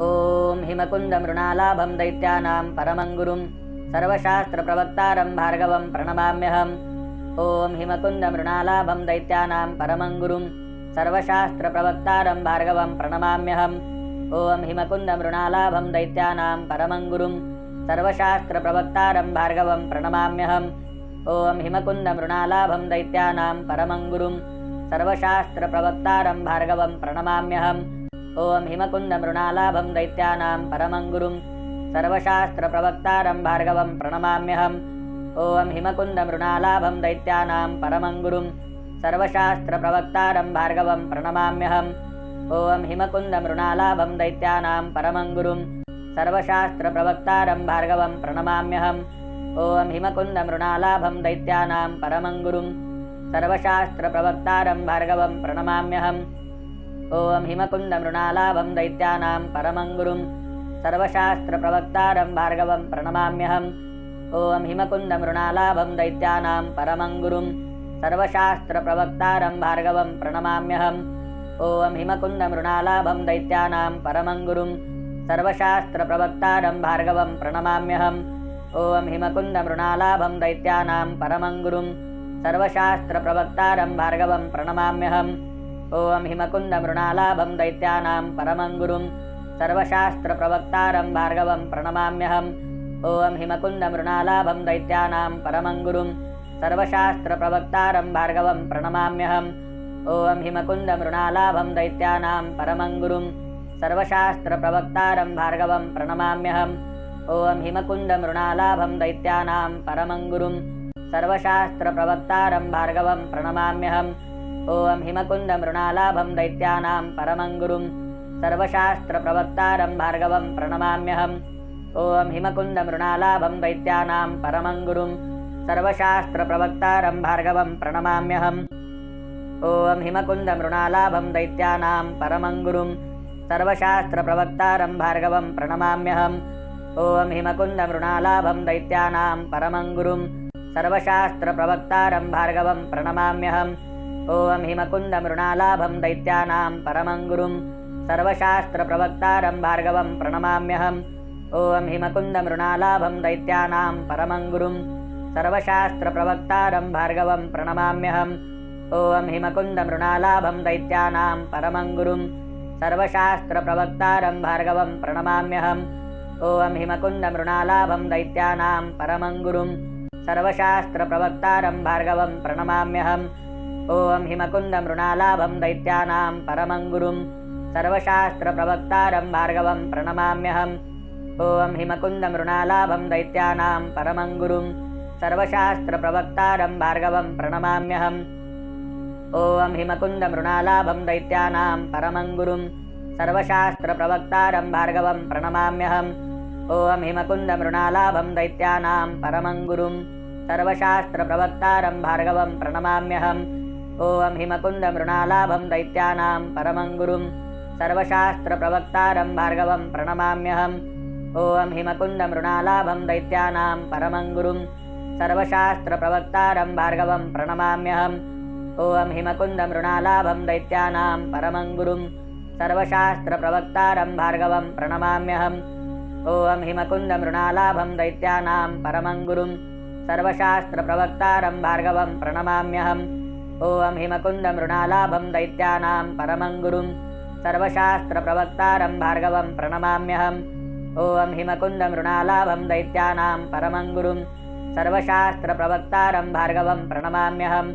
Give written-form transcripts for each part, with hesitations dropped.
ॐ हिमकुन्दमृणालाभं दैत्यानां परमं गुरुं सर्वशास्त्रप्रवक्तारं भार्गवं प्रणमाम्यहम्। ॐ हिमकुन्दमृणालाभं दैत्यानां परमं गुरुं सर्वशास्त्रप्रवक्तारं भार्गवं प्रणमाम्यहम्। ॐ हिमकुन्दमृणालाभं दैत्यानां परमं गुरुं सर्वशास्त्रप्रवक्तारं भार्गवं प्रणमाम्यहम्। ॐ हिमकुन्दमृणालाभं दैत्यानां परमं गुरुं सर्वशास्त्रप्रवक्तारं भार्गवं प्रणमाम्यहम्। ॐ हिमकुन्दमृणालाभं दैत्यानां परमं गुरुं सर्वशास्त्रप्रवक्तारं भार्गवं प्रणमाम्यहम्। ॐ हिमकुन्दमृणालाभं दैत्यानां परमं गुरुं सर्वशास्त्रप्रवक्तारं भार्गवं प्रणमाम्यहम्। ॐ हिमकुन्दमृणालाभं दैत्यानां परमं गुरुं सर्वशास्त्रप्रवक्तारं भार्गवं प्रणमाम्यहम्। ॐ हिमकुन्दमृणालाभं दैत्यानां परमं गुरुं सर्वशास्त्रप्रवक्तारं भार्गवं प्रणमाम्यहम्। ॐ हिमकुन्दमृणालाभं दैत्यानां परमं गुरुं सर्वशास्त्रप्रवक्तारं भार्गवं प्रणमाम्यहम्। ॐ हिमकुन्दमृणालाभं दैत्यानां परमं गुरुं सर्वशास्त्रप्रवक्तारं भार्गवं प्रणमाम्यहम्। ॐ हिमकुन्दमृणालाभं दैत्यानां परमं गुरुं सर्वशास्त्रप्रवक्तारं भार्गवं प्रणमाम्यहम्। ॐ हिमकुन्दमृणालाभं दैत्यानां परमं गुरुं सर्वशास्त्रप्रवक्तारं भार्गवं प्रणमाम्यहम्। ॐ हिमकुन्दमृणालाभं दैत्यानां परमं गुरुं सर्वशास्त्रप्रवक्तारं भार्गवं प्रणमाम्यहम्। ॐ हिमकुन्दमृणालाभं दैत्यानां परमं गुरुं सर्वशास्त्रप्रवक्तारं भार्गवं प्रणमाम्यहम्। ॐ हिमकुन्दमृणालाभं दैत्यानां परमं गुरुं सर्वशास्त्रप्रवक्तारं भार्गवं प्रणमाम्यहम्। ॐ हिमकुन्दमृणालाभं दैत्यानां परमं गुरुं सर्वशास्त्रप्रवक्तारं भार्गवं प्रणमाम्यहम्। ॐ हिमकुन्दमृणालाभं दैत्यानां परमं गुरुं सर्वशास्त्रप्रवक्तारं भार्गवं प्रणमाम्यहम्। ॐ हिमकुन्दमृणालाभं दैत्यानां परमं गुरुं सर्वशास्त्रप्रवक्तारं भार्गवं प्रणमाम्यहम्। ॐ हिमकुन्दमृणालाभं दैत्यानां परमं गुरुं सर्वशास्त्रप्रवक्तारं भार्गवं प्रणमाम्यहम्। ॐ हिमकुन्दमृणालाभं दैत्यानां परमं गुरुं सर्वशास्त्रप्रवक्तारं भार्गवं प्रणमाम्यहम्। ॐ हिमकुन्दमृणालाभं दैत्यानां परमं गुरुं सर्वशास्त्रप्रवक्तारं भार्गवं प्रणमाम्यहम्। ॐ हिमकुन्दमृणालाभं दैत्यानां परमं गुरुं सर्वशास्त्रप्रवक्तारं भार्गवं प्रणमाम्यहम्। ॐ हिमकुन्दमृणालाभं दैत्यानां परमं गुरुं सर्वशास्त्रप्रवक्तारं भार्गवं प्रणमाम्यहम्। ॐ हिमकुन्दमृणालाभं दैत्यानां परमं गुरुं सर्वशास्त्रप्रवक्तारं भार्गवं प्रणमाम्यहम्। ॐ हिमकुन्दमृणालाभं दैत्यानां परमं गुरुं सर्वशास्त्रप्रवक्तारं भार्गवं प्रणमाम्यहम्। ॐ हिमकुन्दमृणालाभं दैत्यानां परमं गुरुं सर्वशास्त्रप्रवक्तारं भार्गवं प्रणमाम्यहम्। ॐ हिमकुन्दमृणालाभं दैत्यानां परमं गुरुं सर्वशास्त्रप्रवक्तारं भार्गवं प्रणमाम्यहम्। ॐ हिमकुन्दमृणालाभं दैत्यानां परमं गुरुं सर्वशास्त्रप्रवक्तारं भार्गवं प्रणमाम्यहम्। ॐ हिमकुन्दमृणालाभं दैत्यानां परमं गुरुं सर्वशास्त्रप्रवक्तारं भार्गवं प्रणमाम्यहम्। ॐ हिमकुन्दमृणालाभं दैत्यानां परमं गुरुं सर्वशास्त्रप्रवक्तारं भार्गवं प्रणमाम्यहम्। ॐ हिमकुन्दमृणालाभं दैत्यानां परमं गुरुं सर्वशास्त्रप्रवक्तारं भार्गवं प्रणमाम्यहम्। ॐ हिमकुन्दमृणालाभं दैत्यानां परमं गुरुं सर्वशास्त्रप्रवक्तारं भार्गवं प्रणमाम्यहम्। ॐ हिमकुन्दमृणालाभं दैत्यानां परमं गुरुं सर्वशास्त्रप्रवक्तारं भार्गवं प्रणमाम्यहम्। ॐ हिमकुन्दमृणालाभं दैत्यानां परमं गुरुं सर्वशास्त्रप्रवक्तारं भार्गवं प्रणमाम्यहम्।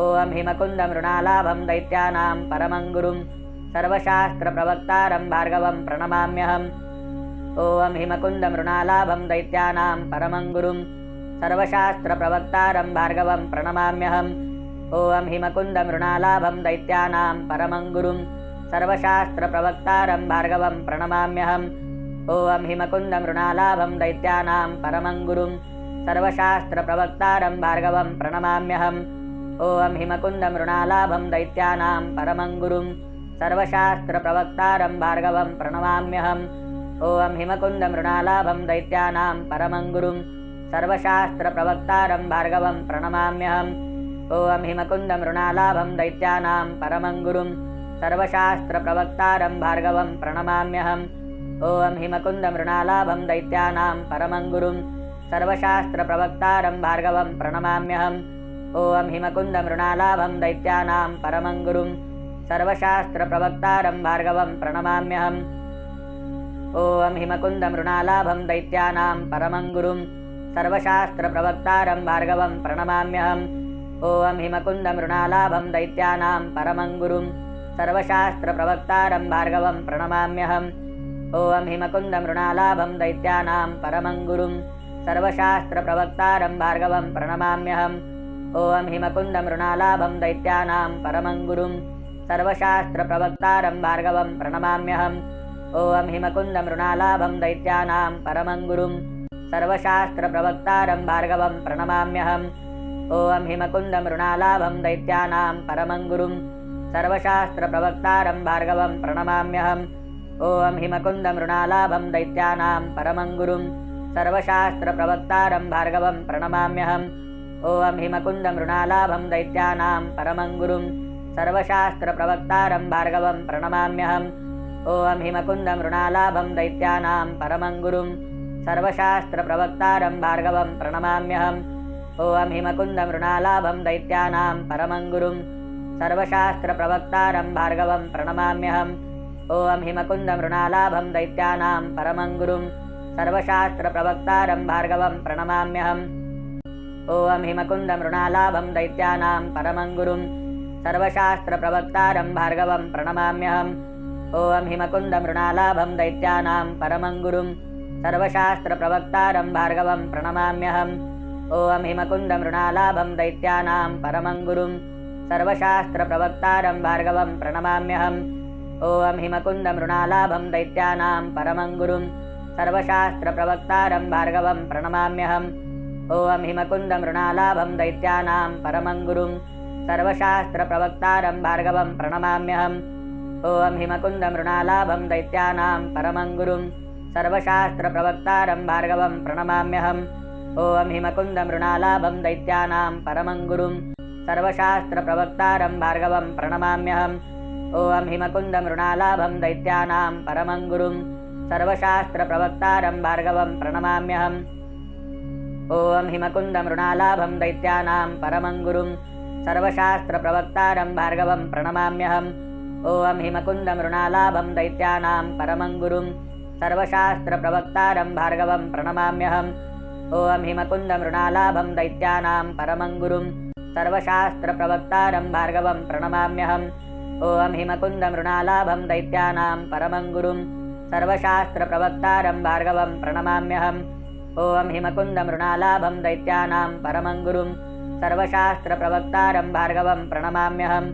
ॐ हिमकुन्दमृणालाभं दैत्यानां परमं गुरुं सर्वशास्त्रप्रवक्तारं भार्गवं प्रणमाम्यहम्। ॐ हिमकुन्दमृणालाभं दैत्यानां परमं गुरुं सर्वशास्त्रप्रवक्तारं भार्गवं प्रणमाम्यहम्। ॐ हिमकुन्दमृणालाभं दैत्यानां परमं गुरुं सर्वशास्त्रप्रवक्तारं भार्गवं प्रणमाम्यहम्। ॐ हिमकुन्दमृणालाभं दैत्यानां परमं गुरुं सर्वशास्त्रप्रवक्तारं भार्गवं प्रणमाम्यहम्। ॐ हिमकुन्दमृणालाभं दैत्यानां परमं गुरुं सर्वशास्त्रप्रवक्तारं भार्गवं प्रणमाम्यहम्। ॐ हिमकुन्दमृणालाभं दैत्यानां परमं गुरुं सर्वशास्त्रप्रवक्तारं भार्गवं प्रणमाम्यहम्। ॐ हिमकुन्दमृणालाभं दैत्यानां परमं गुरुं सर्वशास्त्रप्रवक्तारं भार्गवं प्रणमाम्यहम्। ॐ हिमकुन्दमृणालाभं दैत्यानां परमं गुरुं सर्वशास्त्रप्रवक्तारं भार्गवं प्रणमाम्यहम् ॐ हिमकुन्दमृणालाभं दैत्यानां परमं गुरुं सर्वशास्त्रप्रवक्तारं भार्गवं प्रणमाम्यहम् ॐ हिमकुन्दमृणालाभं दैत्यानां परमं गुरुं सर्वशास्त्रप्रवक्तारं भार्गवं प्रणमाम्यहम् ॐ हिमकुन्दमृणालाभं दैत्यानां परमं गुरुं सर्वशास्त्रप्रवक्तारं भार्गवं प्रणमाम्यहम् ॐ हिमकुन्दमृणालाभं दैत्यानां परमं गुरुं सर्वशास्त्रप्रवक्तारं भार्गवं प्रणमाम्यहम् ॐ हिमकुन्दमृणालाभं दैत्यानां परमं गुरुं सर्वशास्त्रप्रवक्तारं भार्गवं प्रणमाम्यहम् ॐ हिमकुन्दमृणालाभं दैत्यानां परमं गुरुं सर्वशास्त्रप्रवक्तारं भार्गवं प्रणमाम्यहम् ॐ हिमकुन्दमृणालाभं दैत्यानां परमं गुरुं सर्वशास्त्रप्रवक्तारं भार्गवं प्रणमाम्यहम् ॐ हिमकुन्दमृणालाभं दैत्यानां परमं गुरुं सर्वशास्त्रप्रवक्तारं भार्गवं प्रणमाम्यहम् ॐ हिमकुन्दमृणालाभं दैत्यानां परमं गुरुं सर्वशास्त्रप्रवक्तारं भार्गवं प्रणमाम्यहम् ॐ हिमकुन्दमृणालाभं दैत्यानां परमं गुरुं सर्वशास्त्रप्रवक्तारं भार्गवं प्रणमाम्यहम् ॐ हिमकुन्दमृणालाभं दैत्यानां परमं गुरुं सर्वशास्त्रप्रवक्तारं भार्गवं प्रणमाम्यहम् ॐ हिमकुन्दमृणालाभं दैत्यानां परमं गुरुं सर्वशास्त्रप्रवक्तारं भार्गवं प्रणमाम्यहम् ॐ हिमकुन्दमृणालाभं दैत्यानां परमं गुरुं सर्वशास्त्रप्रवक्तारं भार्गवं प्रणमाम्यहम् ॐ हिमकुन्दमृणालाभं दैत्यानां परमं गुरुं सर्वशास्त्रप्रवक्तारं भार्गवं प्रणमाम्यहम् ॐ हिमकुन्दमृणालाभं दैत्यानां परमं गुरुं सर्वशास्त्रप्रवक्तारं भार्गवं प्रणमाम्यहम् ॐ हिमकुन्दमृणालाभं दैत्यानां परमं गुरुं सर्वशास्त्रप्रवक्तारं भार्गवं प्रणमाम्यहम् ॐ हिमकुन्दमृणालाभं दैत्यानां परमं गुरुं सर्वशास्त्रप्रवक्तारं भार्गवं प्रणमाम्यहम् ॐ हिमकुन्दमृणालाभं दैत्यानां परमं गुरुं सर्वशास्त्रप्रवक्तारं भार्गवं प्रणमाम्यहम् ॐ हिमकुन्दमृणालाभं दैत्यानां परमं गुरुं सर्वशास्त्रप्रवक्तारं भार्गवं प्रणमाम्यहम् ॐ हिमकुन्दमृणालाभं दैत्यानां परमं गुरुं सर्वशास्त्रप्रवक्तारं भार्गवं प्रणमाम्यहम् ॐ हिमकुन्दमृणालाभं दैत्यानां परमं गुरुं सर्वशास्त्रप्रवक्तारं भार्गवं प्रणमाम्यहम् ॐ हिमकुन्दमृणालाभं दैत्यानां परमं गुरुं सर्वशास्त्रप्रवक्तारं भार्गवं प्रणमाम्यहम् ॐ हिमकुन्दमृणालाभं दैत्यानां परमं गुरुं सर्वशास्त्रप्रवक्तारं भार्गवं प्रणमाम्यहम् ॐ हिमकुन्दमृणालाभं दैत्यानां परमं गुरुं सर्वशास्त्रप्रवक्तारं भार्गवं प्रणमाम्यहम् ॐ हिमकुन्दमृणालाभं दैत्यानां परमं गुरुं सर्वशास्त्रप्रवक्तारं भार्गवं प्रणमाम्यहम् ॐ हिमकुन्दमृणालाभं दैत्यानां परमं गुरुं सर्वशास्त्रप्रवक्तारं भार्गवं प्रणमाम्यहम्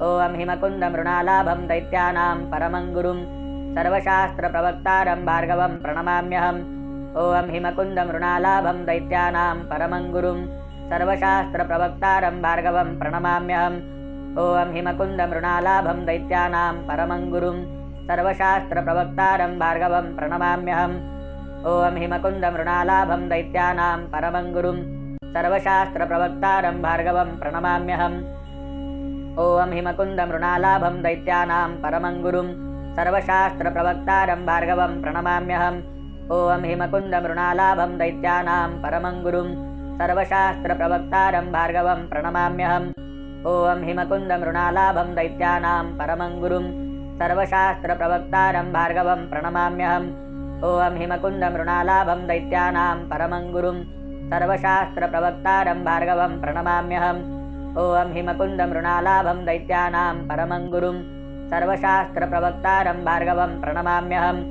ॐ हिमकुन्दमृणालाभं दैत्यानां परमं गुरुं सर्वशास्त्रप्रवक्तारं भार्गवं प्रणमाम्यहम् ॐ हिमकुन्दमृणालाभं दैत्यानां परमं गुरुं सर्वशास्त्रप्रवक्तारं भार्गवं प्रणमाम्यहम् ॐ हिमकुन्दमृणालाभं दैत्यानां परमं गुरुं सर्वशास्त्रप्रवक्तारं भार्गवं प्रणमाम्यहम् ॐ हिमकुन्दमृणालाभं दैत्यानां परमं गुरुं सर्वशास्त्रप्रवक्तारं भार्गवं प्रणमाम्यहम् ॐ हिमकुन्दमृणालाभं दैत्यानां परमं गुरुं सर्वशास्त्रप्रवक्तारं भार्गवं प्रणमाम्यहम् ॐ हिमकुन्दमृणालाभं दैत्यानां परमं गुरुं सर्वशास्त्रप्रवक्तारं भार्गवं प्रणमाम्यहम् ॐ हिमकुन्दमृणालाभं दैत्यानां परमं गुरुं सर्वशास्त्रप्रवक्तारं भार्गवं प्रणमाम्यहम् ॐ हिमकुन्दमृणालाभं दैत्यानां परमं गुरुं सर्वशास्त्रप्रवक्तारं भार्गवं प्रणमाम्यहम्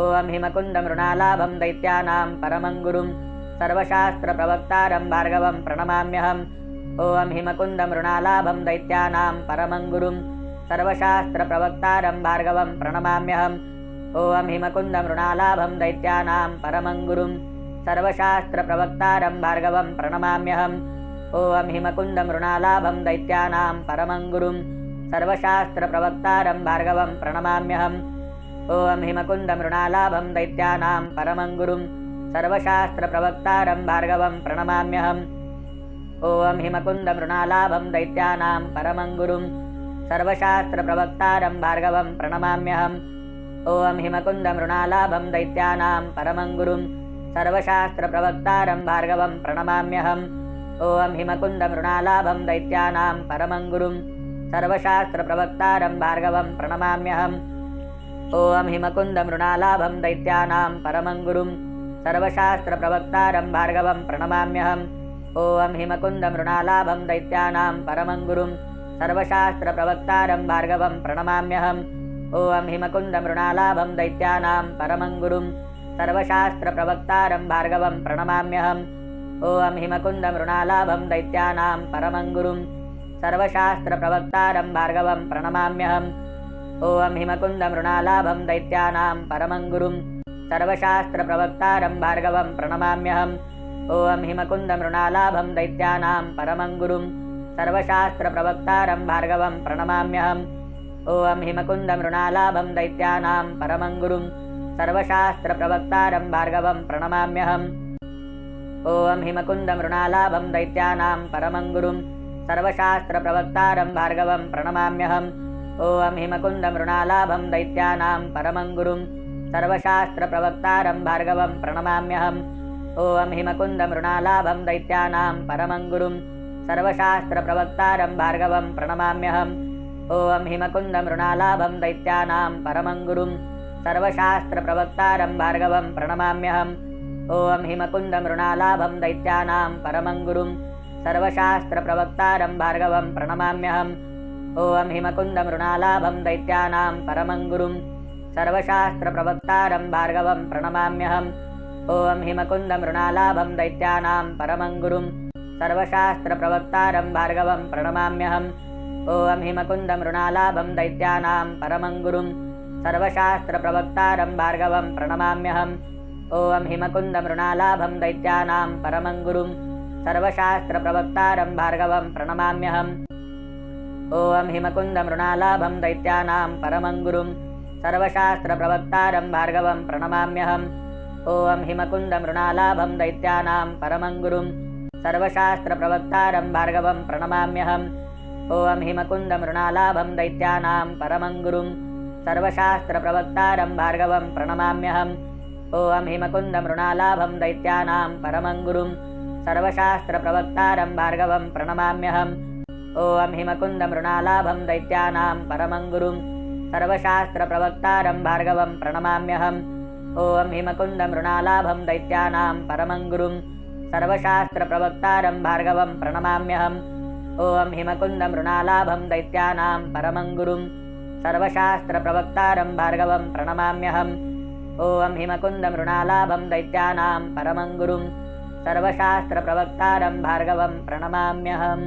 ॐ हिमकुन्दमृणालाभं दैत्यानां परमं गुरुं सर्वशास्त्रप्रवक्तारं भार्गवं प्रणमाम्यहम् ॐ हिमकुन्दमृणालाभं दैत्यानां परमं गुरुं सर्वशास्त्रप्रवक्तारं भार्गवं प्रणमाम्यहम् ॐ हिमकुन्दमृणालाभं दैत्यानां परमं गुरुं सर्वशास्त्रप्रवक्तारं भार्गवं प्रणमाम्यहम् ॐ हिमकुन्दमृणालाभं दैत्यानां परमं गुरुं सर्वशास्त्रप्रवक्तारं भार्गवं प्रणमाम्यहम् ॐ हिमकुन्दमृणालाभं दैत्यानां परमं गुरुं सर्वशास्त्रप्रवक्तारं भार्गवं प्रणमाम्यहम् ॐ हिमकुन्दमृणालाभं दैत्यानां परमं गुरुं सर्वशास्त्रप्रवक्तारं भार्गवं प्रणमाम्यहम् ॐ हिमकुन्दमृणालाभं दैत्यानां परमं गुरुं सर्वशास्त्रप्रवक्तारं भार्गवं प्रणमाम्यहम् ॐ हिमकुन्दमृणालाभं दैत्यानां परमं गुरुं सर्वशास्त्रप्रवक्तारं भार्गवं प्रणमाम्यहम् ॐ हिमकुन्दमृणालाभं दैत्यानां परमं गुरुं सर्वशास्त्रप्रवक्तारं भार्गवं प्रणमाम्यहम् ॐ हिमकुन्दमृणालाभं दैत्यानां परमं गुरुं सर्वशास्त्रप्रवक्तारं भार्गवं प्रणमाम्यहम् ॐ हिमकुन्दमृणालाभं दैत्यानां परमं गुरुं सर्वशास्त्रप्रवक्तारं भार्गवं प्रणमाम्यहम् ॐ हिमकुन्दमृणालाभं दैत्यानां परमं गुरुं सर्वशास्त्रप्रवक्तारं भार्गवं प्रणमाम्यहम् ॐ हिमकुन्दमृणालाभं दैत्यानां परमं गुरुं सर्वशास्त्रप्रवक्तारं भार्गवं प्रणमाम्यहम् ॐ हिमकुन्दमृणालाभं दैत्यानां परमं गुरुं सर्वशास्त्रप्रवक्तारं भार्गवं प्रणमाम्यहम् ॐ हिमकुन्दमृणालाभं दैत्यानां परमं गुरुं सर्वशास्त्रप्रवक्तारं भार्गवं प्रणमाम्यहम् ॐ हिमकुन्दमृणालाभं दैत्यानां परमं गुरुं सर्वशास्त्रप्रवक्तारं भार्गवं प्रणमाम्यहम् ॐ हिमकुन्दमृणालाभं दैत्यानां परमं गुरुं सर्वशास्त्रप्रवक्तारं भार्गवं प्रणमाम्यहम् ॐ हिमकुन्दमृणालाभं दैत्यानां परमं गुरुं सर्वशास्त्रप्रवक्तारं भार्गवं प्रणमाम्यहम् ॐ हिमकुन्दमृणालाभं दैत्यानां परमं गुरुं सर्वशास्त्रप्रवक्तारं भार्गवं प्रणमाम्यहम् ॐ हिमकुन्दमृणालाभं दैत्यानां परमं गुरुं सर्वशास्त्रप्रवक्तारं भार्गवं प्रणमाम्यहम् ॐ हिमकुन्दमृणालाभं दैत्यानां परमं गुरुं सर्वशास्त्रप्रवक्तारं भार्गवं प्रणमाम्यहम् ॐ हिमकुन्दमृणालाभं दैत्यानां परमं गुरुं सर्वशास्त्रप्रवक्तारं भार्गवं प्रणमाम्यहम् ॐ हिमकुन्दमृणालाभं दैत्यानां परमं गुरुं सर्वशास्त्रप्रवक्तारं भार्गवं प्रणमाम्यहम् ॐ हिमकुन्दमृणालाभं दैत्यानां परमं गुरुं सर्वशास्त्रप्रवक्तारं भार्गवं प्रणमाम्यहम् ॐ हिमकुन्दमृणालाभं दैत्यानां परमं गुरुं सर्वशास्त्रप्रवक्तारं भार्गवं प्रणमाम्यहम् ॐ हिमकुन्दमृणालाभं दैत्यानां परमं गुरुं सर्वशास्त्रप्रवक्तारं भार्गवं प्रणमाम्यहम् ॐ हिमकुन्दमृणालाभं दैत्यानां परमं गुरुं सर्वशास्त्रप्रवक्तारं भार्गवं प्रणमाम्यहम् ॐ हिमकुन्दमृणालाभं दैत्यानां परमं गुरुं सर्वशास्त्रप्रवक्तारं भार्गवं प्रणमाम्यहम् ॐ हिमकुन्दमृणालाभं दैत्यानां परमं गुरुं सर्वशास्त्रप्रवक्तारं भार्गवं प्रणमाम्यहम् ॐ हिमकुन्दमृणालाभं दैत्यानां परमं गुरुं सर्वशास्त्रप्रवक्तारं भार्गवं प्रणमाम्यहम् ॐ हिमकुन्दमृणालाभं दैत्यानां परमं गुरुं सर्वशास्त्रप्रवक्तारं भार्गवं प्रणमाम्यहम् ॐ हिमकुन्दमृणालाभं दैत्यानां परमं गुरुं सर्वशास्त्रप्रवक्तारं भार्गवं प्रणमाम्यहम्।